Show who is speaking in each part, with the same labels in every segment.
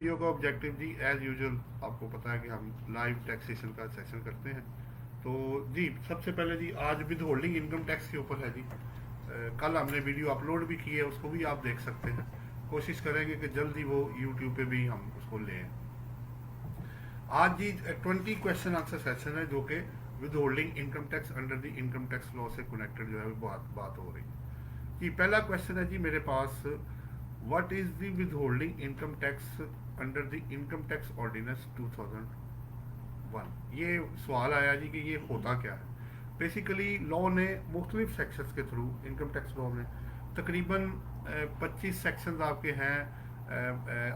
Speaker 1: Video का objective जी as usual आपको पता है कि हम लाइव टैक्सेशन का सेशन करते हैं। तो जी सबसे पहले जी आज विद होल्डिंग इनकम टैक्स के ऊपर है जी। कल हमने वीडियो अपलोड भी की है, उसको भी आप देख सकते हैं। कोशिश करेंगे कि जल्दी वो यूट्यूब पे भी हम उसको लें। आज जी 20 क्वेश्चन आंसर सेशन है जो कि with holding income tax under the income tax law से कनेक्टेड जो है वो बात हो रही है जी। पहला क्वेश्चन है जी मेरे पास, what is the withholding income tax under the income tax ordinance 2001। ये सवाल आया जी कि ये होता क्या है। बेसिकली लॉ ने मुख्तलिफ सेक्शंस के थ्रू, इनकम टैक्स लॉ में तकरीबन 25 सेक्शंस आपके हैं।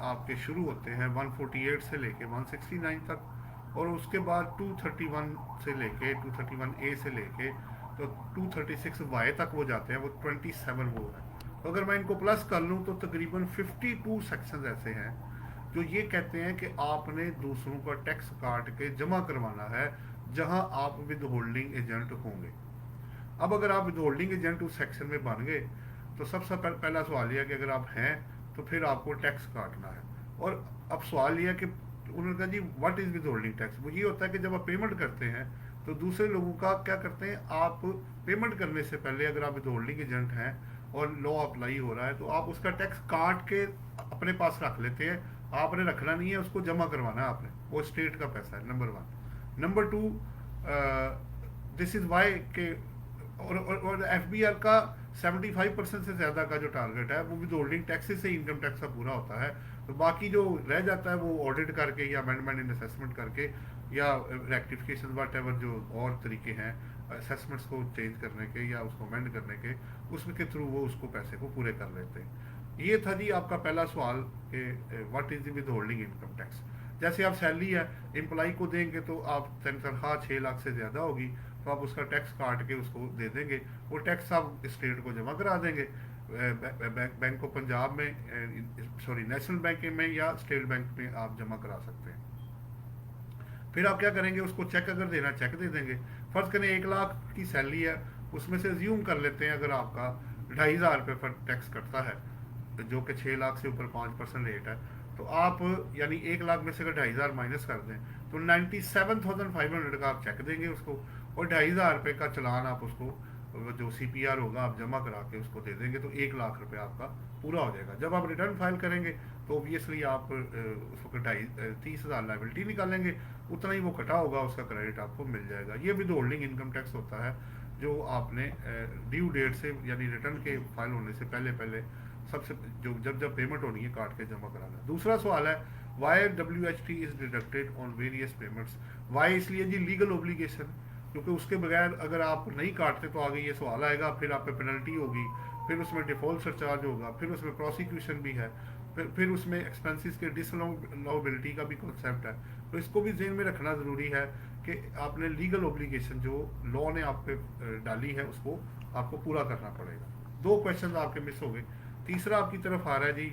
Speaker 1: आपके शुरू होते हैं 148 से लेके 169 तक, और उसके बाद 231 से लेके 231 ए से लेके तो 236 वाई तक वो जाते हैं। वो 27 वो है। तो अगर मैं इनको प्लस कर लूँ तो तकरीबन 52 सेक्शंस ऐसे हैं जो ये कहते हैं कि आपने दूसरों का टैक्स काट के जमा करवाना है जहां आप विद होल्डिंग एजेंट होंगे। अब अगर आप विद होल्डिंग एजेंट उस सेक्शन में बन गए तो सबसे पहला सवाल यह है कि अगर आप हैं तो फिर आपको टैक्स काटना है। और अब सवाल यह है कि उन्होंने कहा जी what is withholding tax. वो ये होता है कि जब आप पेमेंट करते हैं तो दूसरे लोगों का क्या करते हैं, आप पेमेंट करने से पहले अगर आप विद होल्डिंग एजेंट हैं और लॉ अप्लाई हो रहा है तो आप उसका टैक्स काट के अपने पास रख लेते हैं। आपने रखना नहीं है, उसको जमा करवाना है आपने। वो स्टेट का पैसा है, number one. Number two, this is Y K और एफ बी आर का 75% से ज़्यादा का जो टारगेट है वो विद होल्डिंग टैक्सेस से इनकम टैक्स का पूरा होता है। तो बाकी जो रह जाता है वो ऑडिट करके या अमेंडमेंट इन असेसमेंट करके या रेक्टिफिकेशन वाट एवर जो और तरीके हैं असेसमेंट्स को चेंज करने के या उसको अमेंड करने के, उसके थ्रू वो उसको पैसे को पूरे कर लेते हैं। ये था जी आपका पहला सवाल कि what is the withholding income tax. जैसे आप सैलरी है एम्प्लॉय को देंगे तो आप तनख्वाह 6 लाख से ज़्यादा होगी तो आप उसका टैक्स काट के उसको दे देंगे। वो टैक्स आप स्टेट को जमा करा देंगे। बैंक ऑफ पंजाब में, सॉरी नेशनल बैंक में या स्टेट बैंक में आप जमा करा सकते हैं। फिर आप क्या करेंगे, उसको चेक अगर देना चेक दे देंगे। फर्ज करें 1 लाख की सैलरी है, उसमें से ज्यूम कर लेते हैं अगर आपका 2,500 रुपये टैक्स कटता है जो कि 6 लाख से ऊपर 5% रेट है। तो आप यानी 1 लाख में से अगर 2,500 माइनस कर दें तो 97,500 का आप चेक देंगे उसको, और 2,500 का चलान आप उसको जो CPR होगा आप जमा करा के उसको दे देंगे। तो 1 लाख रुपये आपका पूरा हो जाएगा। जब आप रिटर्न फाइल करेंगे तो ऑब्वियसली आप उसको 30,000 लाइबिलिटी निकालेंगे, उतना ही वो कटा होगा, उसका क्रेडिट आपको मिल जाएगा। ये विद होल्डिंग इनकम टैक्स होता है जो आपने ड्यू डेट से यानी रिटर्न के फाइल होने से पहले पहले सबसे जो जब जब पेमेंट होनी है काट के जमा कराना। दूसरा सवाल है why WHT is deducted on various payments. Why इसलिए जी लीगल ओब्लिगेशन, क्योंकि उसके बगैर अगर आप नहीं काटते तो आगे ये सवाल आएगा, फिर आप पे पेनल्टी होगी, फिर उसमें डिफॉल्ट सरचार्ज होगा, फिर उसमें प्रोसिक्यूशन भी है, फिर उसमें एक्सपेंसेस के डिसअलाउबिलिटी का भी कॉन्सेप्ट है। तो इसको भी जेन में रखना ज़रूरी है कि आपने लीगल ओब्लिगेशन जो लॉ ने आप पे डाली है उसको आपको पूरा करना पड़ेगा। 2 क्वेश्चन आपके मिस हो गए। तीसरा आपकी तरफ आ रहा है जी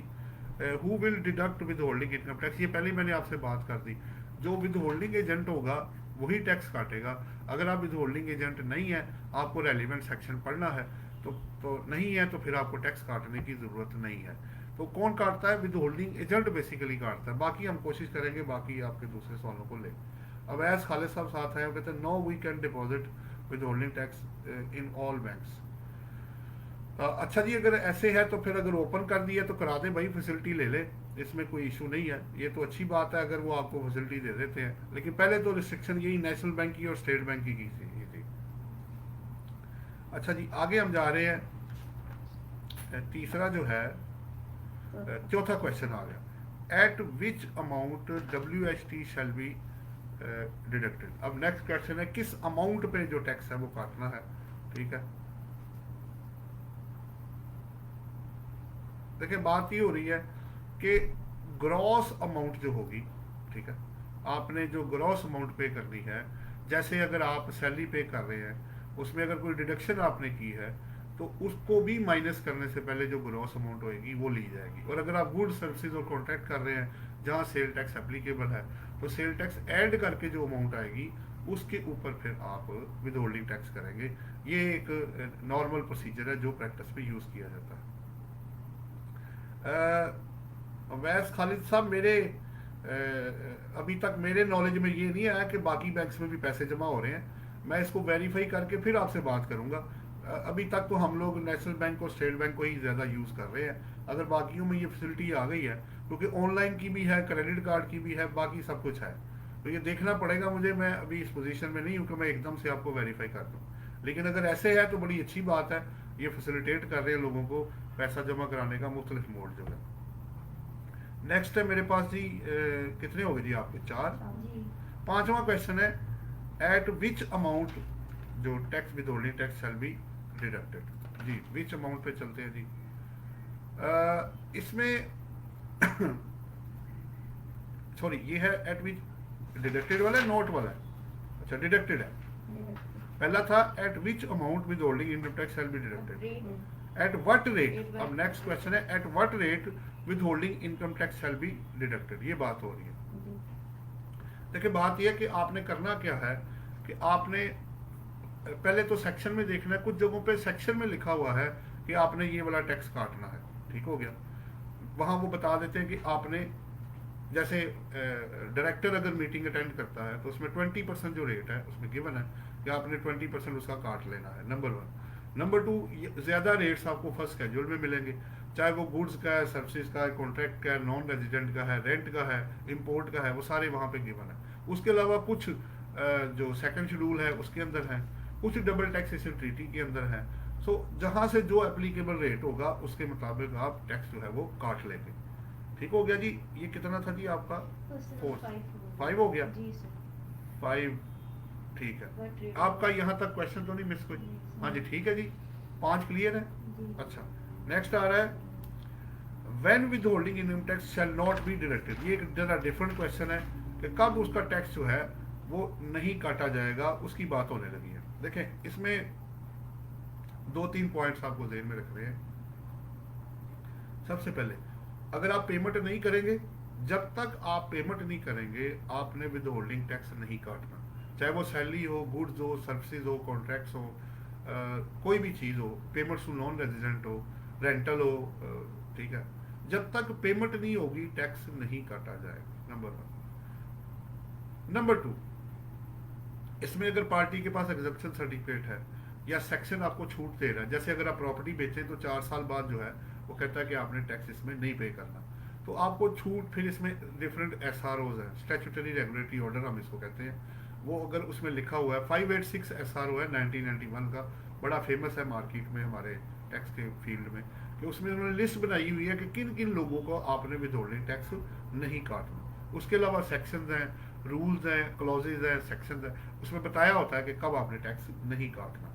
Speaker 1: who will deduct withholding income tax. ये पहले मैंने आपसे बात कर दी, जो विद होल्डिंग एजेंट होगा वही टैक्स काटेगा। अगर आप विद होल्डिंग एजेंट नहीं है, आपको रेलिवेंट सेक्शन पढ़ना है तो नहीं है तो फिर आपको टैक्स काटने की ज़रूरत नहीं है। तो कौन काटता है, विद होल्डिंग एजेंट बेसिकली काटता है। बाकी हम कोशिश करेंगे बाकी आपके दूसरे सवालों को ले। अब एज खालिद साहब साथ आए, कहते हैं no we can deposit withholding tax in all banks. अच्छा जी, अगर ऐसे है तो फिर अगर ओपन कर दिया तो करा दें भाई, फैसिलिटी ले ले, इसमें कोई इशू नहीं है। ये तो अच्छी बात है अगर वो आपको फैसिलिटी दे देते हैं, लेकिन पहले तो रिस्ट्रिक्शन यही नेशनल बैंक की और स्टेट बैंक की थी। अच्छा जी, आगे हम जा रहे हैं। तीसरा जो है चौथा क्वेश्चन आ गया, eight which amount WHT shell be deducted. अब नेक्स्ट क्वेश्चन है किस अमाउंट पे जो टैक्स है वो काटना है। ठीक है, देखिए बात ये हो रही है कि ग्रॉस अमाउंट जो होगी, ठीक है, आपने जो ग्रॉस अमाउंट पे करनी है, जैसे अगर आप सैलरी पे कर रहे हैं उसमें अगर कोई डिडक्शन आपने की है तो उसको भी माइनस करने से पहले जो ग्रॉस अमाउंट होगी वो ली जाएगी। और अगर आप गुड सर्विसेज और कॉन्ट्रैक्ट कर रहे हैं जहाँ सेल टैक्स एप्लीकेबल है तो सेल टैक्स ऐड करके जो अमाउंट आएगी उसके ऊपर फिर आप विद होल्डिंग टैक्स करेंगे। ये एक नॉर्मल प्रोसीजर है जो प्रैक्टिस में यूज़ किया जाता है। अवैस खालिद साहब, मेरे अभी तक मेरे नॉलेज में ये नहीं आया कि बाकी बैंक्स में भी पैसे जमा हो रहे हैं। मैं इसको वेरीफाई करके फिर आपसे बात करूंगा। अभी तक तो हम लोग नेशनल बैंक और स्टेट बैंक को ही ज़्यादा यूज़ कर रहे हैं। अगर बाकियों में ये फैसिलिटी आ गई है, क्योंकि ऑनलाइन की भी है, क्रेडिट कार्ड की भी है, बाकी सब कुछ है, तो ये देखना पड़ेगा मुझे। मैं अभी इस पोजीशन में नहीं हूँ कि मैं एकदम से आपको वेरीफाई कर दूँ, लेकिन अगर ऐसे है तो बड़ी अच्छी बात है। ये फैसिलिटेट कर रहे हैं लोगों को पैसा जमा कराने का मुख्तलिफ मोड जो है। नेक्स्ट है मेरे पास जी, कितने हो गए जी आपके? 4।
Speaker 2: जी।
Speaker 1: पांचवा क्वेश्चन है, एट विच अमाउंट जो tax withholding tax shall be deducted. जी, विच अमाउंट पे चलते हैं जी। इसमें सॉरी, ये है एट विच डिडक्टेड वाला है, नोट वाला है? अच्छा, डिडक्टेड है। पहला था eight which amount with holding income tax shall be deducted. At what rate, अब नेक्स्ट क्वेश्चन है at what rate with holding income tax shall be deducted. ये बात हो रही है। देखिए, बात यह है कि आपने करना क्या है कि आपने पहले तो सेक्शन में देखना है। कुछ जगहों पे सेक्शन में लिखा हुआ है कि आपने ये वाला टैक्स काटना है, ठीक हो गया। वहां वो बता देते हैं कि आपने, जैसे डायरेक्टर अगर मीटिंग अटेंड करता है तो उसमें 20% जो रेट है उसमें गिवन है कि आपने 20% उसका काट लेना है, नंबर 1। नंबर 2, ज़्यादा रेट्स आपको फर्स्ट स्केड्यूल में मिलेंगे, चाहे वो गुड्स का है, सर्विसेज का है, कॉन्ट्रैक्ट का है, नॉन रेजिडेंट का है, रेंट का है, इंपोर्ट का है, वो सारे वहाँ पे गिवन है। उसके अलावा कुछ जो सेकंड शेड्यूल है उसके अंदर है, कुछ डबल टैक्सेशन ट्रीटी के अंदर है। सो जहाँ से जो एप्लीकेबल रेट होगा उसके मुताबिक आप टैक्स जो है वो काट लेंगे। ठीक हो गया जी। ये कितना था जी आपका? 5 हो गया। 5, ठीक है। आपका यहाँ तक क्वेश्चन तो नहीं मिस कोई? हाँ जी, ठीक है जी। 5 क्लियर है। अच्छा, नेक्स्ट आ रहा है, when with holding income tax shall not be deducted. ये एक जरा डिफरेंट क्वेश्चन है कि कब उसका टैक्स जो है वो नहीं काटा जाएगा, उसकी बात होने लगी है। देखें, इसमें 2-3 पॉइंट्स आपको ध्यान में रख रहे हैं। सबसे पहले, अगर आप पेमेंट नहीं करेंगे, जब तक आप पेमेंट नहीं करेंगे आपने विद होल्डिंग टैक्स नहीं काटना। चाहे वो सैलरी हो, गुड्स हो, सर्विसेज हो, कॉन्ट्रैक्ट्स हो, कोई भी चीज़ हो, पेमेंट्स नॉन रेजिडेंट हो, रेंटल हो, ठीक है। जब तक पेमेंट नहीं होगी टैक्स नहीं काटा जाएगा, नंबर 1। नंबर 2, इसमें अगर पार्टी के पास एग्जेप्शन सर्टिफिकेट है या सेक्शन आपको छूट दे रहा है, जैसे अगर आप प्रॉपर्टी बेचें तो 4 साल बाद जो है वो कहता है कि आपने टैक्स इसमें नहीं पे करना, तो आपको छूट, फिर इसमें डिफरेंट SROs हैं, स्टैट्यूटरी रेगुलेटरी ऑर्डर हम इसको कहते हैं। वो अगर उसमें लिखा हुआ है 586 SRO है 1991 का, बड़ा फेमस है मार्केट में हमारे टैक्स के फील्ड में, कि उसमें उन्होंने लिस्ट बनाई हुई है कि किन किन लोगों को आपने विदहोल्डिंग टैक्स नहीं काटना। उसके अलावा सेक्शंस हैं, रूल्स हैं, क्लॉजेज हैं, सेक्शंस हैं, उसमें बताया होता है कि कब आपने टैक्स नहीं काटना।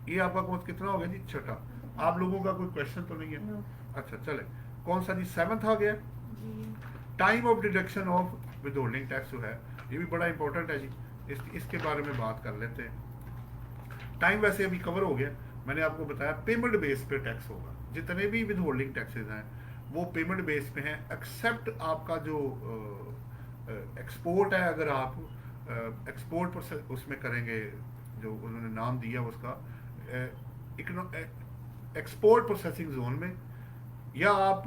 Speaker 1: ये आपका कोर्स कितना हो गया जी? 6ठा। आप लोगों का कोई क्वेश्चन तो नहीं है? अच्छा, चले, कौन सा जी? 7th आ गया। Time of deduction of withholding tax जो है ये भी बड़ा इंपॉर्टेंट है जी। इसके बारे में बात कर लेते हैं। टाइम वैसे अभी कवर हो गया, मैंने आपको बताया पेमेंट बेस पे टैक्स होगा। जितने भी विदहोल्डिंग टैक्सेस हैं वो पेमेंट बेस पे हैं, एक्सेप्ट आपका जो एक्सपोर्ट है। अगर आप एक्सपोर्ट पर उसमें करेंगे, जो उन्होंने नाम दिया उसका एक्सपोर्ट प्रोसेसिंग जोन में, या आप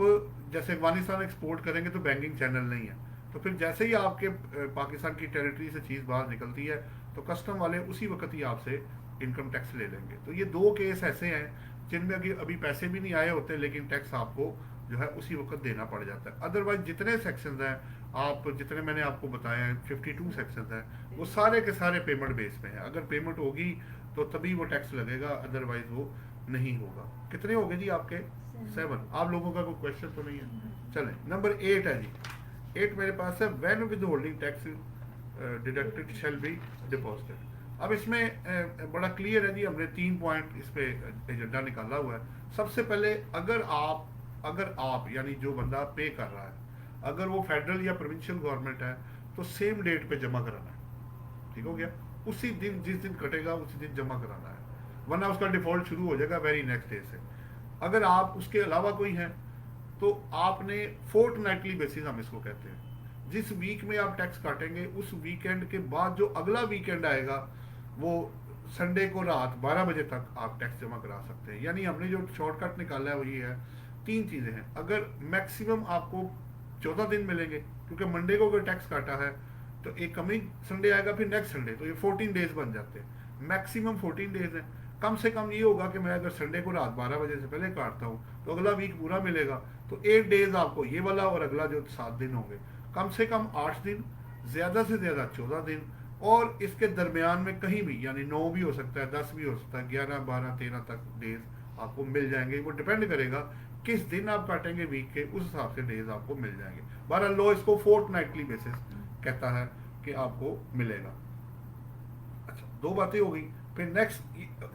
Speaker 1: जैसे अफगानिस्तान एक्सपोर्ट करेंगे तो बैंकिंग चैनल नहीं है, तो फिर जैसे ही आपके पाकिस्तान की टेरिटरी से चीज़ बाहर निकलती है तो कस्टम वाले उसी वक्त ही आपसे इनकम टैक्स ले लेंगे। तो ये 2 केस ऐसे हैं जिनमें अभी पैसे भी नहीं आए होते, लेकिन टैक्स आपको जो है उसी वक्त देना पड़ जाता है। अदरवाइज जितने सेक्शंस हैं, आप जितने मैंने आपको बताया हैं, 52 सेक्शंस हैं, वो सारे के सारे पेमेंट बेस पे हैं। अगर पेमेंट होगी तो तभी वो टैक्स लगेगा, अदरवाइज वो नहीं होगा। कितने हो गए जी आपके? 7। आप लोगों का कोई क्वेश्चन तो नहीं है? चलें, नंबर 8 है जी। 8 मेरे पास है, when withholding tax deducted shall be deposited. अब इसमें बड़ा क्लियर है जी, हमने 3 पॉइंट इस पे एजेंडा निकाला हुआ है। सबसे पहले, अगर आप यानी जो बंदा पे कर रहा है, अगर वो फेडरल या प्रोविंशियल गवर्नमेंट है तो सेम डेट पे जमा कराना है। ठीक हो गया? उसी दिन, जिस दिन कटेगा उसी दिन जमा कराना है, वरना उसका डिफॉल्ट शुरू हो जाएगा वेरी नेक्स्ट डे से। अगर आप उसके अलावा कोई हैं तो आपने फोर्टनाइटली बेसिस, हम इसको कहते हैं, जिस वीक में आप टैक्स काटेंगे उस वीकेंड के बाद जो अगला वीकेंड आएगा वो संडे को रात 12 बजे तक आप टैक्स जमा करा सकते हैं। यानी हमने जो शॉर्टकट निकाला है वो ये है, 3 चीज़ें हैं। अगर मैक्सिमम आपको 14 दिन मिलेंगे, क्योंकि मंडे को अगर टैक्स काटा है तो एक कमिंग संडे आएगा, फिर नेक्स्ट संडे, तो ये 14 डेज बन जाते हैं, मैक्सिमम 14 डेज है। कम से कम ये होगा कि मैं अगर संडे को रात 12 बजे से पहले काटता हूँ तो अगला वीक पूरा मिलेगा, तो 8 डेज आपको ये वाला और अगला जो 7 दिन होंगे, कम से कम 8 दिन, ज़्यादा से ज़्यादा 14 दिन, और इसके दरमियान में कहीं भी, यानी 9 भी हो सकता है, 10 भी हो सकता है, 11, 12, 13 तक डेज आपको मिल जाएंगे। वो डिपेंड करेगा किस दिन आप काटेंगे वीक के, उस हिसाब से डेज आपको मिल जाएंगे। 12 लॉ इसको फोर्टनाइटली बेसिस कहता है कि आपको मिलेगा। अच्छा, 2 बातें हो गई। फिर नेक्स्ट,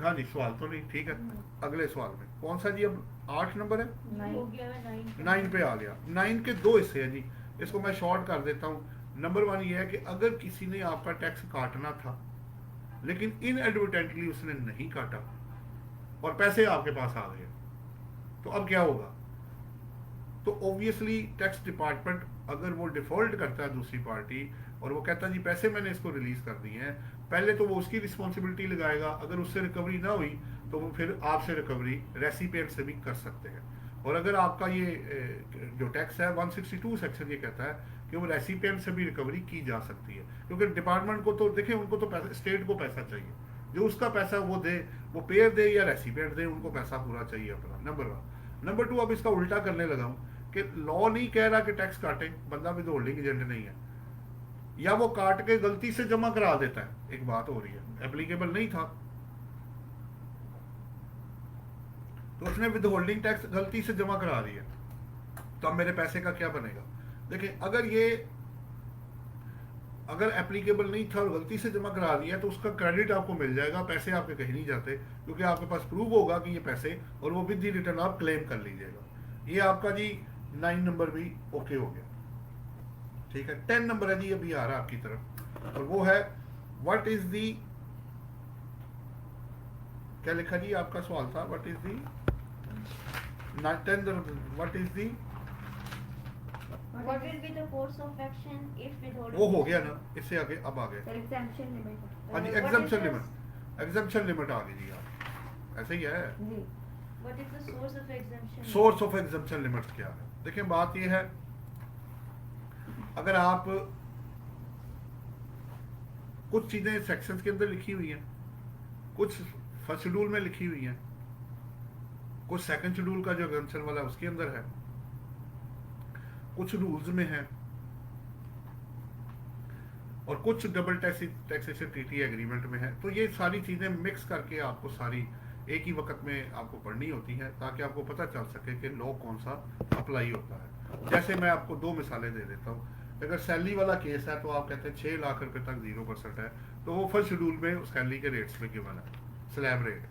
Speaker 1: हाँ जी, सवाल तो नहीं, ठीक है, अगले सवाल में कौन सा जी, अब 8 नंबर है, 9 पे आ गया। 9 के 2 हिस्से हैं जी, इसको मैं शॉर्ट कर देता हूँ। नंबर 1 ये है कि अगर किसी ने आपका टैक्स काटना था लेकिन इनएडवर्टेंटली उसने नहीं काटा और पैसे आपके पास आ गए, तो अब क्या होगा? तो ऑब्वियसली टैक्स डिपार्टमेंट अगर वो डिफॉल्ट करता है दूसरी पार्टी और वो कहता है जी पैसे मैंने इसको रिलीज कर दिए हैं, पहले तो वो उसकी रिस्पॉन्सिबिलिटी लगाएगा। अगर उससे रिकवरी ना हुई तो वो फिर आपसे रिकवरी रेसिपिएंट से भी कर सकते हैं। और अगर आपका ये जो टैक्स है 162 सेक्शन ये कहता है कि वो रेसिपिएंट से भी रिकवरी की जा सकती है, क्योंकि डिपार्टमेंट को तो देखिए, उनको तो पैसा, स्टेट को पैसा चाहिए, जो उसका पैसा वो दे, वो पेयर दे या रेसिपिएंट दे, उनको पैसा पूरा चाहिए अपना। नंबर 1। नंबर 2, अब इसका उल्टा करने लगा हूँ कि लॉ नहीं कह रहा कि टैक्स काटे, बंदा विद होल्डिंग एजेंट नहीं है, या वो काट के गलती से जमा करा देता है, एक बात हो रही है, एप्लीकेबल नहीं था तो उसने विद होल्डिंग टैक्स गलती से जमा करा दिया, तो अब मेरे पैसे का क्या बनेगा? देखिए, अगर एप्लीकेबल नहीं था और गलती से जमा करा दिया तो उसका क्रेडिट आपको मिल जाएगा, पैसे आपके कहीं नहीं जाते, क्योंकि आपके पास प्रूफ होगा कि ये पैसे, और वो विद दी रिटर्न आप क्लेम कर लीजिएगा। ये आपका जी 9 नंबर भी ओके हो गया, ठीक है। 10 नंबर है जी, अभी आ रहा है आपकी तरफ, और वो है व्हाट इज दी, क्या लिखा जी आपका सवाल था, what is the 10, what is the,
Speaker 2: What will be the course of action if withholding?
Speaker 1: वो हो गया ना, इससे आगे अब आ गए।
Speaker 3: Exemption limit.
Speaker 1: हाँ जी,
Speaker 2: What
Speaker 1: exemption
Speaker 2: is the-
Speaker 1: limit, exemption limit आ गई जी, आप ऐसे ही है।
Speaker 3: जी।
Speaker 2: What is the source of exemption?
Speaker 1: Source of exemption limit क्या है? देखिए, बात ये है, अगर आप कुछ चीजें सेक्शंस के अंदर लिखी हुई हैं, कुछ फर्स्ट शेड्यूल में लिखी हुई हैं, कुछ सेकंड शेड्यूल का जो एग्जम्पशन वाला है उसके अंदर है, कुछ रूल्स में है, और कुछ डबल टैक्सेशन ट्रीटी एग्रीमेंट में है। तो ये सारी चीजें मिक्स करके आपको सारी एक ही वक्त में आपको पढ़नी होती है, ताकि आपको पता चल सके कि लॉ कौन सा अप्लाई होता है। जैसे मैं आपको 2 मिसालें दे देता हूँ। अगर सैलरी वाला केस है तो आप कहते हैं 6 लाख रुपए तक 0% है, तो वो फर्स्ट शेड्यूल में सैलरी के रेट्स में गिवन है, स्लैब रेट।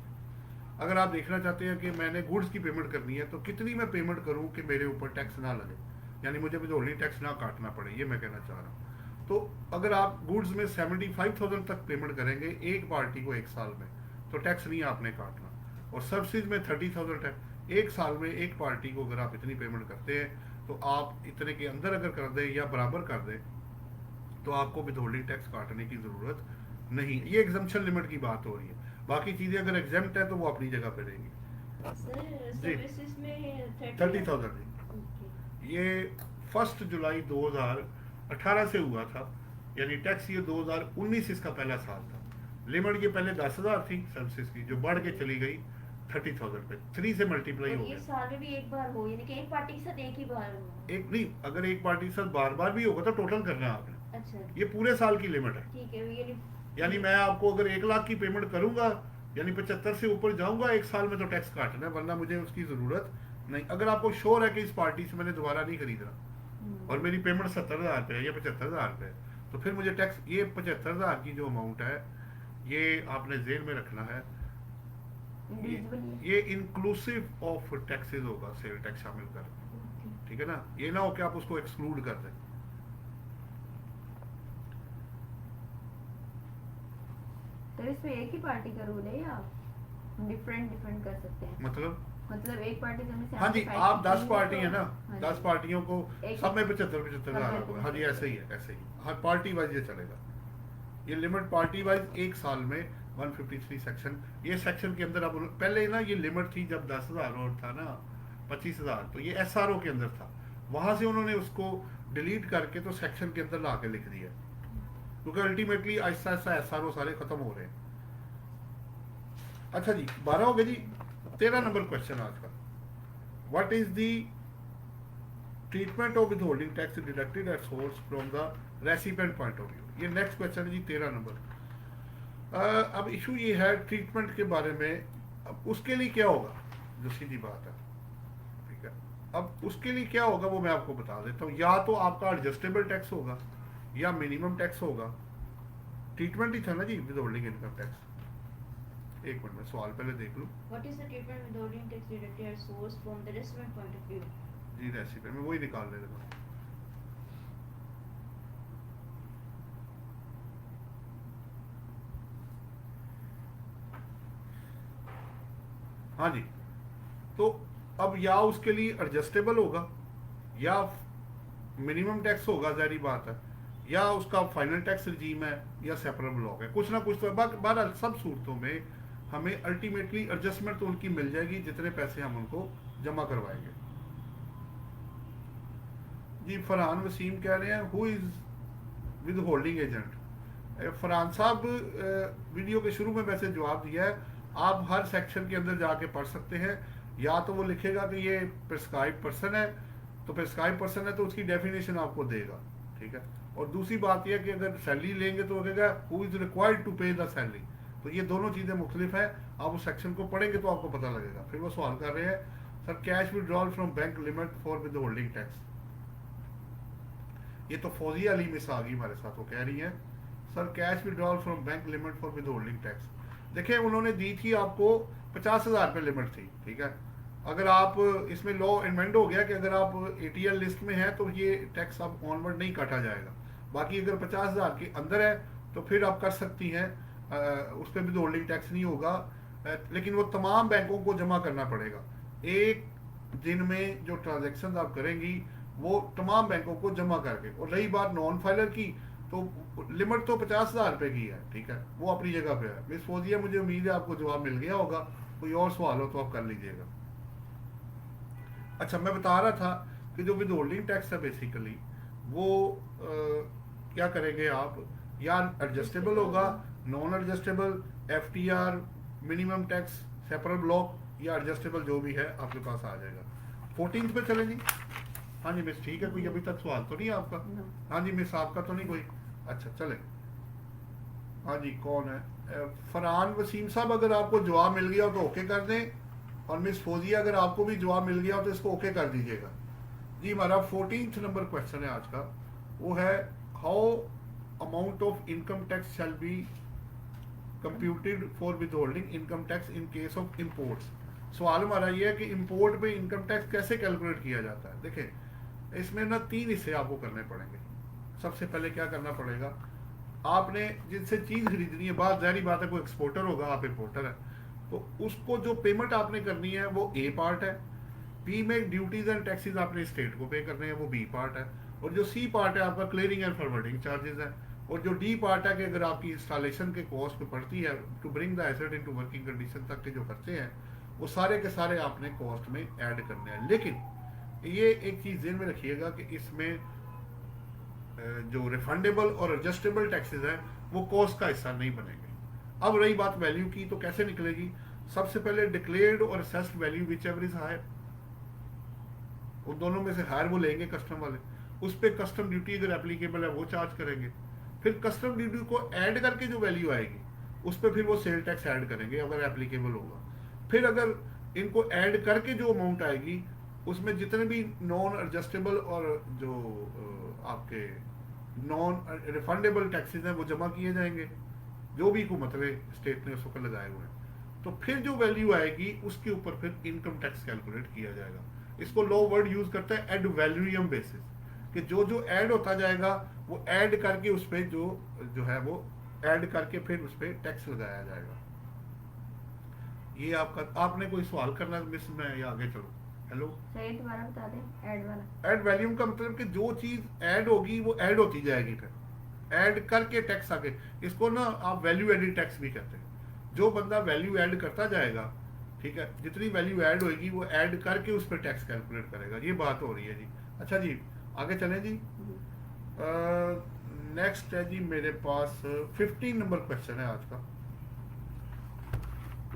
Speaker 1: अगर आप देखना चाहते हैं कि मैंने गुड्स की पेमेंट करनी है तो कितनी मैं पेमेंट करूं कि मेरे ऊपर टैक्स ना लगे, यानी मुझे विथहोल्डिंग टैक्स ना काटना पड़े, ये मैं कहना चाह रहा हूँ। तो अगर आप गुड्स में 75,000 तक पेमेंट करेंगे एक पार्टी को 1 साल में, तो टैक्स नहीं आपने काटना। और सर्विसेज में 30,000 है, 1 साल में एक पार्टी को अगर आप इतनी पेमेंट करते हैं तो आप इतने के अंदर अगर कर दें या बराबर कर दें तो आपको विथहोल्डिंग टैक्स काटने की ज़रूरत नहीं। ये एग्जम्पशन लिमिट की बात हो रही है, बाकी चीज़ें अगर एग्जेम्प्ट है तो वो अपनी जगह पे रहेंगी।
Speaker 2: Sir, services में
Speaker 1: 30,000
Speaker 2: Okay.
Speaker 1: ये 1 जुलाई 2018 से हुआ था, यानी टैक्स ईयर 2019 इसका पहला साल था। लिमिट ये पहले 10,000 थी सर्विसेज की, जो बढ़ के चली गई 30,000 पे, 3 से मल्टीप्लाई
Speaker 2: और
Speaker 1: हो
Speaker 2: ये
Speaker 1: गया।
Speaker 2: साल में भी एक बार हो, यानी कि एक पार्टी के साथ एक ही बार हो।
Speaker 1: एक नहीं, अगर एक पार्टी के साथ बार बार भी होगा तो टोटल करना है आपने,
Speaker 2: अच्छा,
Speaker 1: ये पूरे साल की लिमिट है।
Speaker 2: ठीक है।
Speaker 1: यानी मैं आपको अगर 1 लाख की पेमेंट करूंगा, यानी 75 से ऊपर जाऊंगा 1 साल में, तो टैक्स काटना है, वरना मुझे उसकी जरूरत नहीं। अगर आपको श्योर है कि इस पार्टी से मैंने दोबारा नहीं खरीदना और मेरी पेमेंट 70,000 रुपये है या 75,000 रुपये है, तो फिर मुझे टैक्स, ये 75,000 की जो अमाउंट है ये आपने जेल में रखना है। ये इंक्लूसिव ऑफ टैक्सेस होगा, सेल टैक्स शामिल कर, ठीक है ना। ये ना हो कि आप उसको एक्सक्लूड कर दें।
Speaker 3: तो इसमें एक ही पार्टी का रूल है या डिफरेंट कर सकते हैं? मतलब एक पार्टी में से
Speaker 1: हाँ जी, आप 10 पार्टी है ना,
Speaker 3: हाँ
Speaker 1: 10
Speaker 3: जी।
Speaker 1: पार्टियों को
Speaker 3: एक-
Speaker 1: सब में 75,000 हाँ जी, ऐसे ही है, ऐसे ही हर पार्टी वाइज ये चलेगा। ये लिमिट पार्टी वाइज 1 साल में 153 सेक्शन, ये सेक्शन के अंदर अब पहले ना ये लिमिट थी जब 10,000 और था ना 25,000, तो ये SRO के अंदर था। वहां से उन्होंने उसको डिलीट करके तो सेक्शन के अंदर ला के लिख दिया, क्योंकि अल्टीमेटली आहिस्ता आहिस्ता एसआरओ सारे खत्म हो रहे हैं। अच्छा जी 12 हो गए जी। 13 नंबर क्वेश्चन आज का, what is the treatment of withholding tax deducted at source from the recipient point of view. ये नेक्स्ट क्वेश्चन है जी 13 नंबर। अब इशू ये है ट्रीटमेंट के बारे में। अब उसके लिए क्या होगा, जो सीधी बात है, ठीक है। अब उसके लिए क्या होगा वो मैं आपको बता देता हूँ। या तो आपका एडजस्टेबल टैक्स होगा या मिनिमम टैक्स होगा। ट्रीटमेंट ही था ना जी विदहोल्डिंग इनकम टैक्स। एक मिनट में सवाल पहले देख लूँ
Speaker 2: What is the treatment withholding tax deducted at source from the recipient point of view?
Speaker 1: जी। रेसिपी में वही निकाल ले रहा हूँ। हाँ जी, तो अब या उसके लिए एडजस्टेबल होगा या मिनिमम टैक्स होगा, जारी बात है, या उसका फाइनल टैक्स रजीम है या सेपरेट ब्लॉक है, कुछ ना कुछ तो। बहरहाल सब सूरतों में हमें अल्टीमेटली एडजस्टमेंट तो उनकी मिल जाएगी जितने पैसे हम उनको जमा करवाएंगे जी। फरहान वसीम कह रहे हैं who is with holding agent. Farhan साहब वीडियो के शुरू में वैसे जवाब दिया है, आप हर सेक्शन के अंदर जाके पढ़ सकते हैं। या तो वो लिखेगा कि ये प्रिस्क्राइब पर्सन है, तो प्रिस्क्राइब पर्सन है तो उसकी डेफिनेशन आपको देगा, ठीक है। और दूसरी बात यह कि अगर सैलरी लेंगे तो कहेगा हु इज रिक्वायर्ड टू पे द सैलरी। तो ये दोनों चीज़ें मुख्तलिफ है। आप उस सेक्शन को पढ़ेंगे तो आपको पता लगेगा। फिर वो सवाल कर रहे हैं sir cash withdrawal from bank limit for with holding tax. ये तो फौजिया अली मिस आ गई हमारे साथ, वो कह रही है sir cash withdrawal from bank limit for with holding tax. देखिए उन्होंने दी थी आपको 50,000 रुपये लिमिट थी, ठीक है। अगर आप इसमें लॉ इन्वेंट हो गया कि अगर आप ATL लिस्ट में हैं तो ये टैक्स अब ऑनवर्ड नहीं काटा जाएगा। बाकी अगर 50,000 के अंदर है तो फिर आप कर सकती हैं, उस पर भी होल्डिंग टैक्स नहीं होगा। लेकिन वो तमाम बैंकों को जमा करना पड़ेगा। एक दिन में जो ट्रांजेक्शन आप करेंगी वो तमाम बैंकों को जमा करके। और रही बात नॉन फाइलर की, तो लिमिट तो 50,000 रुपये की है, ठीक है, वो अपनी जगह पे है। मिस फौजिया मुझे उम्मीद है आपको जवाब मिल गया होगा। कोई और सवाल हो तो आप कर लीजिएगा। अच्छा, मैं बता रहा था कि जो विद होल्डिंग टैक्स है बेसिकली वो क्या करेंगे आप, या एडजस्टेबल होगा, non adjustable, FTR, minimum tax, separate block, या एडजस्टेबल जो भी है आपके पास आ जाएगा। 14 पे चलें जी। हाँ जी मिस, ठीक है, कोई अभी तक सवाल तो नहीं है आपका? हाँ जी मिस, आपका तो नहीं कोई? अच्छा चले। हाँ जी कौन है? फरहान वसीम साहब, अगर आपको जवाब मिल गया हो तो ओके कर दें, और मिस फौजिया अगर आपको भी जवाब मिल गया हो तो इसको ओके कर दीजिएगा जी। हमारा 14 नंबर क्वेश्चन है आज का, वो है how amount of income tax shall be computed for withholding income tax in case of imports. सवाल हमारा ये है कि इम्पोर्ट पे इनकम टैक्स कैसे कैलकुलेट किया जाता है। देखिए इसमें ना 3 हिस्से आपको करने पड़ेंगे। सबसे पहले क्या करना पड़ेगा, आपने जिनसे चीज़ खरीदनी है, बात जारी बात है, कोई एक्सपोर्टर होगा, आप इम्पोर्टर है, तो उसको जो पेमेंट आपने करनी है वो A पार्ट है। B में ड्यूटीज एंड टैक्सेस आपने स्टेट को पे करने हैं, वो B पार्ट है। और जो C पार्ट है आपका क्लियरिंग एंड फॉरवर्डिंग चार्जेस है। और जो D पार्ट है कि अगर आपकी इंस्टॉलेशन के कॉस्ट पे पड़ती है to bring the asset into working condition तक के जो खर्चे हैं वो सारे के सारे आपने कॉस्ट में ऐड करने हैं। लेकिन ये एक चीज़ ध्यान में रखिएगा कि इसमें जो रिफंडेबल और एडजस्टेबल टैक्सेस हैं वो कॉस्ट का हिस्सा नहीं बनेंगे। अब रही बात वैल्यू की, तो कैसे निकलेगी? सबसे पहले डिक्लेयर्ड और assessed value whichever is higher, उन दोनों में से हायर वो लेंगे कस्टम वाले, उस पर कस्टम ड्यूटी अगर एप्लीकेबल है वो चार्ज करेंगे। फिर कस्टम ड्यूटी को ऐड करके जो वैल्यू आएगी उस पर फिर वो सेल टैक्स ऐड करेंगे अगर एप्लीकेबल होगा। फिर अगर इनको ऐड करके जो अमाउंट आएगी उसमें जितने भी नॉन एडजस्टेबल और जो आपके नॉन रिफंडेबल टैक्सेस हैं वो जमा किए जाएंगे, जो भी हुकूमत ने स्टेट ने उस वक्त लगाए हुए हैं। तो फिर जो वैल्यू आएगी उसके ऊपर फिर इनकम टैक्स कैलकुलेट किया जाएगा। इसको लॉ वर्ड यूज करता है एड वैल्यूयम बेसिस, कि जो जो ऐड होता जाएगा वो ऐड करके उस पर जो है वो ऐड करके फिर उस पर टैक्स लगाया जाएगा। ये आपका, आपने कोई सवाल करना मिस, मैं या आगे चलूं? हेलो
Speaker 3: सही, दोबारा बता दें ऐड वाला।
Speaker 1: ऐड वैल्यूम का मतलब कि जो चीज ऐड होगी वो ऐड होती जाएगी, फिर ऐड करके टैक्स आगे। इसको ना आप वैल्यू एडेड टैक्स भी कहते हैं। जो बंदा वैल्यू ऐड करता जाएगा, ठीक है, जितनी वैल्यू ऐड होगी वो ऐड करके उस पर टैक्स कैलकुलेट करेगा। ये बात हो रही है जी। अच्छा जी, आगे चलें जी। नेक्स्ट है जी मेरे पास 15 नंबर क्वेश्चन है आज का।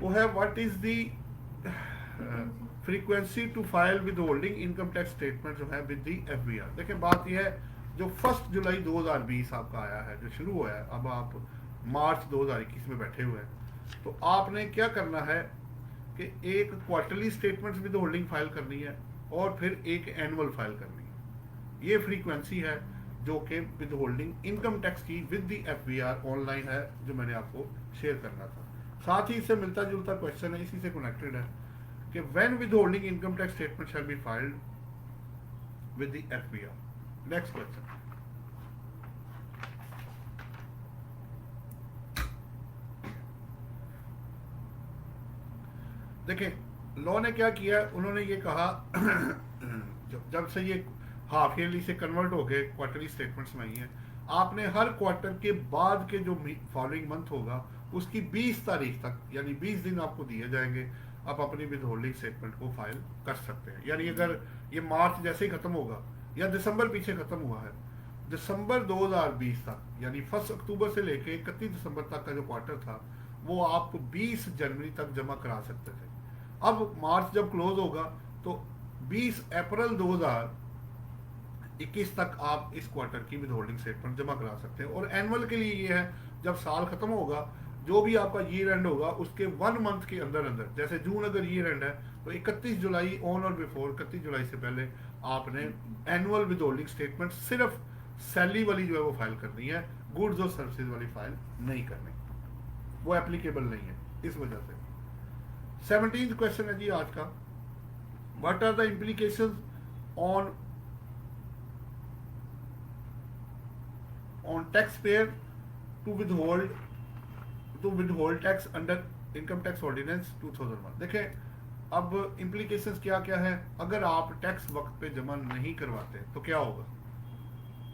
Speaker 1: वो है what is the frequency to file withholding income tax statement जो है विद दी एफबीआर। देखिए बात यह है, जो 1 जुलाई 2020 आपका आया है, जो शुरू हुआ है, अब आप मार्च 2021 में बैठे हुए हैं, तो आपने क्या करना है कि एक quarterly statement with holding file करनी है और फिर एक एनुअल फाइल करनी है। ये फ्रीक्वेंसी है जो कि विद होल्डिंग इनकम टैक्स की विद दी एफबीआर ऑनलाइन है, जो मैंने आपको शेयर करना था। साथ ही इससे मिलता जुलता क्वेश्चन है, इसी से कनेक्टेड है कि when with holding income tax statement shall be filed with the FBR. Next question, देखिए लॉ ने क्या किया, उन्होंने ये कहा जब से ये हाफ ईयरली से कन्वर्ट हो गए क्वार्टरली स्टेटमेंट्स में आई हैं, आपने हर क्वार्टर के बाद के जो फॉलोइंग मंथ होगा उसकी 20 तारीख तक, यानी 20 दिन आपको दिए जाएंगे, आप अपनी विद होल्डिंग स्टेटमेंट को फाइल कर सकते हैं। यानी अगर ये मार्च जैसे ही खत्म होगा या दिसंबर पीछे खत्म हुआ है, दिसंबर 2020 तक यानी 1 अक्टूबर से लेके 31 दिसंबर तक का जो क्वार्टर था वो आप 20 जनवरी तक जमा करा सकते थे। अब मार्च जब क्लोज होगा तो 20 अप्रैल 2021 तक आप इस क्वार्टर की विद होल्डिंग स्टेटमेंट जमा करा सकते हैं। और एनुअल के लिए ये है, जब साल खत्म होगा, जो भी आपका ईयर एंड होगा उसके 1 मंथ के अंदर अंदर, जैसे जून अगर ईयर एंड है तो 31 जुलाई ऑन और बिफोर 31 जुलाई से पहले आपने एनुअल विद होल्डिंग स्टेटमेंट सिर्फ सैलरी वाली जो है वो फाइल करनी है, गुड्स और सर्विसेज वाली फाइल नहीं करनी, वो एप्लीकेबल नहीं है इस वजह से। 17th क्वेश्चन है जी आज का, what are the implications on taxpayer to withhold tax under income tax ordinance 2001। देखें अब इम्प्लीकेशंस क्या क्या है। अगर आप टैक्स वक्त पे जमा नहीं करवाते तो क्या होगा,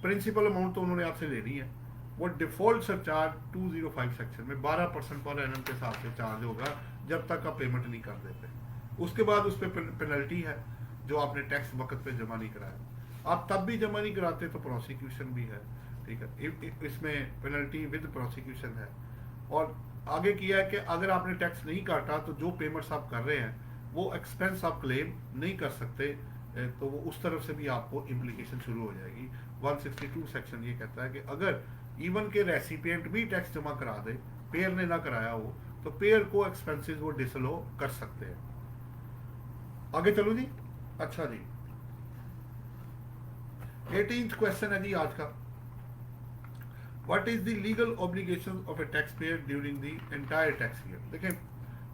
Speaker 1: प्रिंसिपल अमाउंट तो उन्होंने आपसे लेनी है, वो डिफॉल्ट सरचार्ज 205 सेक्शन में 12% पर एनम के हिसाब से चार्ज होगा जब तक आप पेमेंट नहीं कर देते। उसके बाद उस पर पेनल्टी है जो आपने टैक्स वक्त पे जमा नहीं कराया, आप तब भी जमा नहीं कराते तो प्रोसिक्यूशन भी है, ठीक है, इसमें पेनल्टी विद प्रोसिक्यूशन है। और आगे किया है कि अगर आपने टैक्स नहीं काटा तो जो पेमेंट्स आप कर रहे हैं वो एक्सपेंस आप क्लेम नहीं कर सकते, तो वो उस तरफ से भी आपको इम्प्लीकेशन शुरू हो जाएगी। 162 सेक्शन ये कहता है कि अगर इवन के रेसिपिएंट भी टैक्स जमा करा दे, पेयर ने ना कराया हो, तो पेयर को एक्सपेंसेस वो डिसअलो कर सकते हैं। आगे चलो जी। अच्छा जी, 18th क्वेश्चन है जी आज का, what is the legal obligation of A tax payer during the entire tax year. देखें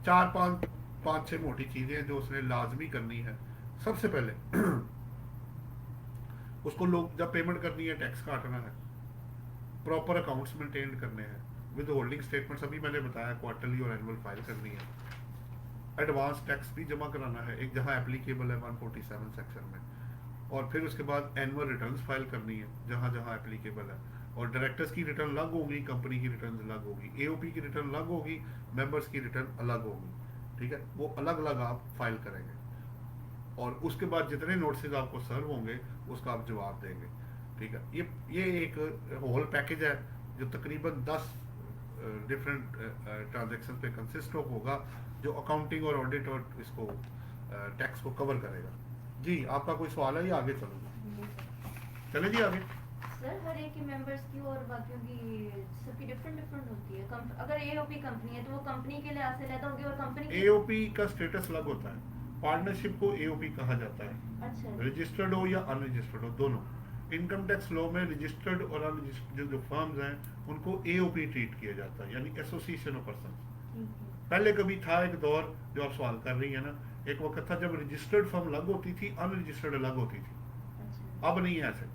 Speaker 1: 4-5-6 मोटी चीजें हैं जो उसने लाजमी करनी है। सबसे पहले उसको लोग जब पेमेंट करनी है, टैक्स काटना है, प्रॉपर अकाउंट्स मेंटेन करने हैं, विद होल्डिंग स्टेटमेंट्स अभी मैंने बताया क्वार्टरली और एनुअल फाइल करनी है, एडवांस टैक्स भी जमा कराना है एक जहां एप्लीकेबल है 147 सेक्शन में, और फिर उसके बाद एनुअल रिटर्न्स फाइल करनी है जहां जहां एप्लीकेबल है, और डायरेक्टर्स की रिटर्न अलग होगी, कंपनी की रिटर्न अलग होगी, एओपी की रिटर्न अलग होगी, मेंबर्स की रिटर्न अलग होगी, ठीक है, वो अलग अलग आप फाइल करेंगे। और उसके बाद जितने नोटिस आपको सर्व होंगे उसका आप जवाब देंगे, ठीक है। ये एक होल पैकेज है जो तकरीबन 10 डिफरेंट ट्रांजेक्शन पे कंसिस्ट ऑफ होगा, जो अकाउंटिंग और ऑडिट और इसको टैक्स को कवर करेगा। जी आपका कोई सवाल है या आगे चलूँगा? चले जी आगे।
Speaker 2: सर हर एक के मेंबर्स की और बाकियों की सबकी डिफरेंट होती है। अगर एओपी कंपनी है तो वो कंपनी के लिए ऐसे लेता होगी और कंपनी
Speaker 1: एओपी का स्टेटस अलग होता है, पार्टनरशिप को एओपी कहा जाता है।
Speaker 2: अच्छा,
Speaker 1: रजिस्टर्ड हो या अनरजिस्टर्ड हो, दोनों। इनकम टैक्स लॉ में रजिस्टर्ड और अनरजिस्टर्ड जो फर्म्स हैं उनको एओपी ट्रीट किया जाता है, यानी एसोसिएशन ऑफ पर्सन। पहले कभी था एक दौर जो आप सवाल कर रही है ना, एक वक्त था जब रजिस्टर्ड फर्म अलग होती थी, अनरजिस्टर्ड अलग होती थी।
Speaker 2: अच्छा,
Speaker 1: अब नहीं है ऐसे,